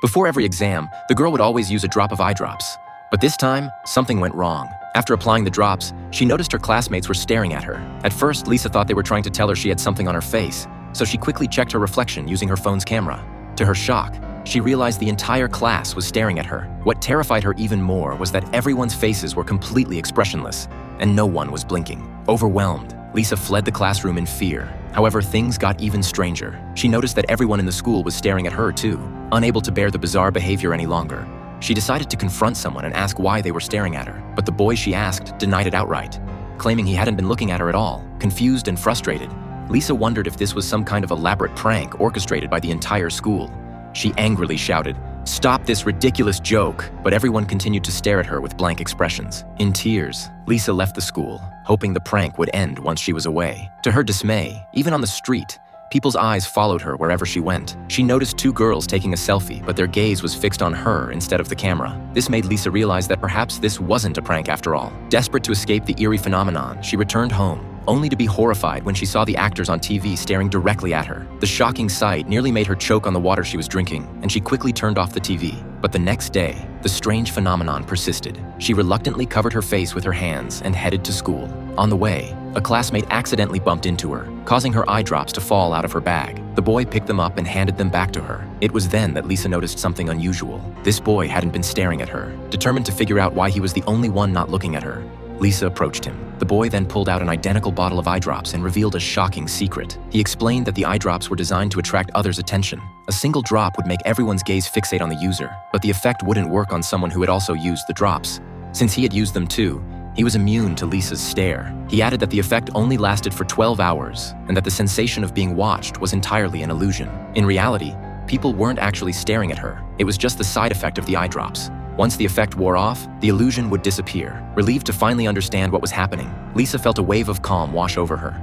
Before every exam, the girl would always use a drop of eye drops. But this time, something went wrong. After applying the drops, she noticed her classmates were staring at her. At first, Lisa thought they were trying to tell her she had something on her face, so she quickly checked her reflection using her phone's camera. To her shock, she realized the entire class was staring at her. What terrified her even more was that everyone's faces were completely expressionless, and no one was blinking. Overwhelmed, Lisa fled the classroom in fear. However, things got even stranger. She noticed that everyone in the school was staring at her too. Unable to bear the bizarre behavior any longer, she decided to confront someone and ask why they were staring at her. But the boy she asked denied it outright, claiming he hadn't been looking at her at all. Confused and frustrated, Lisa wondered if this was some kind of elaborate prank orchestrated by the entire school. She angrily shouted, "Stop this ridiculous joke!" But everyone continued to stare at her with blank expressions. In tears, Lisa left the school, hoping the prank would end once she was away. To her dismay, even on the street, people's eyes followed her wherever she went. She noticed two girls taking a selfie, but their gaze was fixed on her instead of the camera. This made Lisa realize that perhaps this wasn't a prank after all. Desperate to escape the eerie phenomenon, she returned home, only to be horrified when she saw the actors on TV staring directly at her. The shocking sight nearly made her choke on the water she was drinking, and she quickly turned off the TV. But the next day, the strange phenomenon persisted. She reluctantly covered her face with her hands and headed to school. On the way, a classmate accidentally bumped into her, causing her eye drops to fall out of her bag. The boy picked them up and handed them back to her. It was then that Lisa noticed something unusual. This boy hadn't been staring at her. Determined to figure out why he was the only one not looking at her, Lisa approached him. The boy then pulled out an identical bottle of eye drops and revealed a shocking secret. He explained that the eye drops were designed to attract others' attention. A single drop would make everyone's gaze fixate on the user, but the effect wouldn't work on someone who had also used the drops. Since he had used them too, he was immune to Lisa's stare. He added that the effect only lasted for 12 hours, and that the sensation of being watched was entirely an illusion. In reality, people weren't actually staring at her. It was just the side effect of the eye drops. Once the effect wore off, the illusion would disappear. Relieved to finally understand what was happening, Lisa felt a wave of calm wash over her.